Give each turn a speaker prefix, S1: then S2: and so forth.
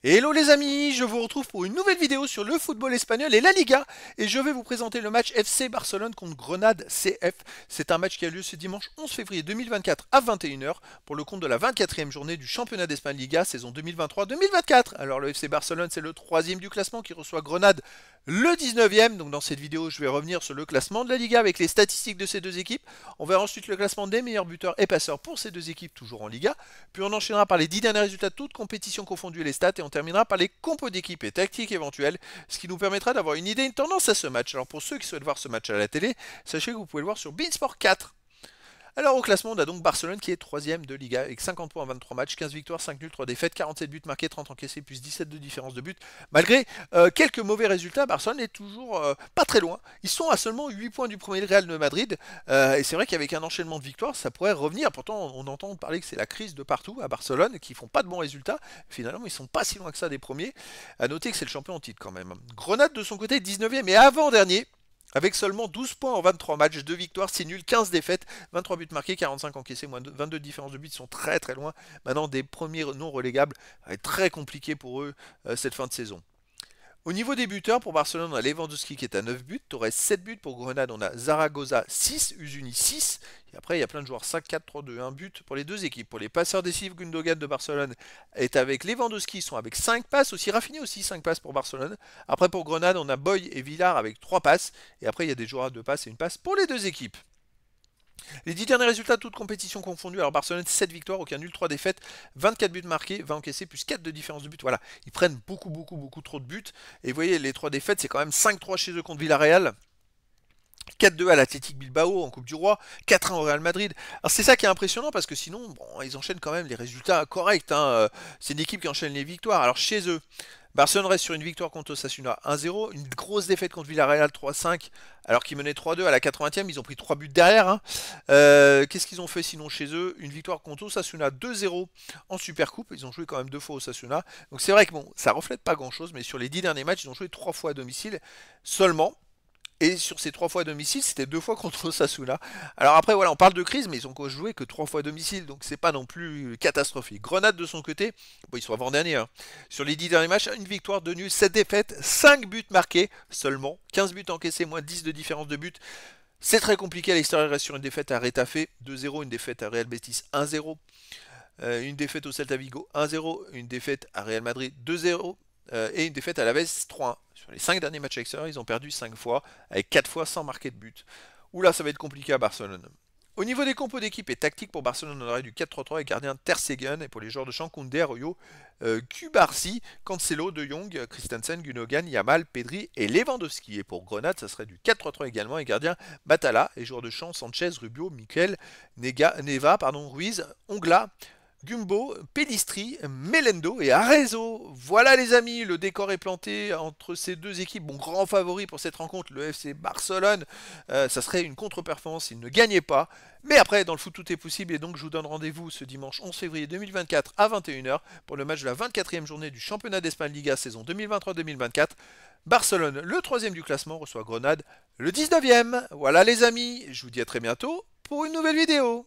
S1: Hello les amis, je vous retrouve pour une nouvelle vidéo sur le football espagnol et la Liga. Et je vais vous présenter le match FC Barcelone contre Grenade CF. C'est un match qui a lieu ce dimanche 11 février 2024 à 21h pour le compte de la 24e journée du championnat d'Espagne Liga saison 2023-2024. Alors le FC Barcelone c'est le troisième du classement qui reçoit Grenade le 19e. Donc dans cette vidéo je vais revenir sur le classement de la Liga avec les statistiques de ces deux équipes. On verra ensuite le classement des meilleurs buteurs et passeurs pour ces deux équipes toujours en Liga. Puis on enchaînera par les 10 derniers résultats de toutes compétitions confondues et les stats et on terminera par les compos d'équipe et tactiques éventuelles, ce qui nous permettra d'avoir une idée, une tendance à ce match. Alors pour ceux qui souhaitent voir ce match à la télé, sachez que vous pouvez le voir sur Beansport 4. Alors au classement, on a donc Barcelone qui est 3ème de Liga avec 50 points en 23 matchs, 15 victoires, 5 nuls, 3 défaites, 47 buts marqués, 30 encaissés, plus 17 de différence de but. Malgré quelques mauvais résultats, Barcelone est toujours pas très loin. Ils sont à seulement 8 points du premier Real de Madrid. Et c'est vrai qu'avec un enchaînement de victoires, ça pourrait revenir. Pourtant, on entend parler que c'est la crise de partout à Barcelone, qui font pas de bons résultats. Finalement, ils sont pas si loin que ça des premiers. À noter que c'est le champion en titre quand même. Grenade de son côté, 19e et avant-dernier. Avec seulement 12 points en 23 matchs, 2 victoires, 6 nuls, 15 défaites, 23 buts marqués, 45 encaissés, moins 22 différences de buts, ils sont très très loin. Maintenant des premiers non relégables, ça va être très compliqué pour eux cette fin de saison. Au niveau des buteurs, pour Barcelone, on a Lewandowski qui est à 9 buts, Torres 7 buts, pour Grenade on a Zaragoza 6, Usuni 6, et après il y a plein de joueurs 5, 4, 3, 2, 1 but pour les deux équipes. Pour les passeurs décisifs, Gundogan de Barcelone est avec Lewandowski, ils sont avec 5 passes, aussi Rafinha aussi 5 passes pour Barcelone. Après pour Grenade on a Boy et Villar avec 3 passes, et après il y a des joueurs à 2 passes et une passe pour les deux équipes. Les 10 derniers résultats, toutes compétitions confondues. Alors Barcelone, 7 victoires, aucun nul, 3 défaites, 24 buts marqués, 20 encaissés, plus 4 de différence de but. Voilà, ils prennent beaucoup trop de buts. Et vous voyez, les 3 défaites, c'est quand même 5-3 chez eux contre Villarreal. 4-2 à l'Athletic Bilbao en Coupe du Roi, 4-1 au Real Madrid. Alors c'est ça qui est impressionnant parce que sinon, bon, ils enchaînent quand même les résultats corrects, hein. C'est une équipe qui enchaîne les victoires. Alors chez eux, Barcelone reste sur une victoire contre Osasuna 1-0, une grosse défaite contre Villarreal 3-5, alors qu'ils menaient 3-2 à la 80e, ils ont pris 3 buts derrière, hein. Qu'est-ce qu'ils ont fait sinon chez eux? Une victoire contre Osasuna 2-0 en Supercoupe, ils ont joué quand même 2 fois Osasuna. Donc c'est vrai que bon, ça reflète pas grand-chose, mais sur les 10 derniers matchs, ils ont joué 3 fois à domicile seulement. Et sur ces 3 fois à domicile, c'était 2 fois contre Osasuna. Alors après, voilà, on parle de crise, mais ils ont joué que 3 fois à domicile, donc c'est pas non plus catastrophique. Grenade de son côté, bon, ils sont avant-derniers, hein. Sur les 10 derniers matchs, une victoire, 2 nuls, 7 défaites, 5 buts marqués seulement, 15 buts encaissés, moins 10 de différence de but. C'est très compliqué à l'extérieur, il reste sur une défaite à Retafe 2-0, une défaite à Real Betis 1-0, une défaite au Celta Vigo 1-0, une défaite à Real Madrid 2-0 et une défaite à l'Aves 3-1. Sur les 5 derniers matchs extérieurs, ils ont perdu 5 fois, avec 4 fois sans marquer de but. Oula, ça va être compliqué à Barcelone. Au niveau des compos d'équipe et tactique pour Barcelone, on aurait du 4-3-3 avec gardien Ter Stegen et pour les joueurs de champ Koundé, Arroyo, Cubarsi, Cancelo, De Jong, Christensen, Gundogan, Yamal, Pedri et Lewandowski. Et pour Grenade, ça serait du 4-3-3 également et gardien Batala et joueurs de champ Sanchez, Rubio, Mikel, Neva, Ruiz, Ongla, Gumbo, Pellistri, Melendo et Arezzo. Voilà les amis, le décor est planté entre ces deux équipes. Bon, grand favori pour cette rencontre, le FC Barcelone. Ça serait une contre-performance s'il ne gagnait pas. Mais après, dans le foot, tout est possible. Et donc, je vous donne rendez-vous ce dimanche 11 février 2024 à 21h pour le match de la 24e journée du championnat d'Espagne Liga saison 2023-2024. Barcelone, le 3e du classement, reçoit Grenade, le 19e. Voilà les amis, je vous dis à très bientôt pour une nouvelle vidéo.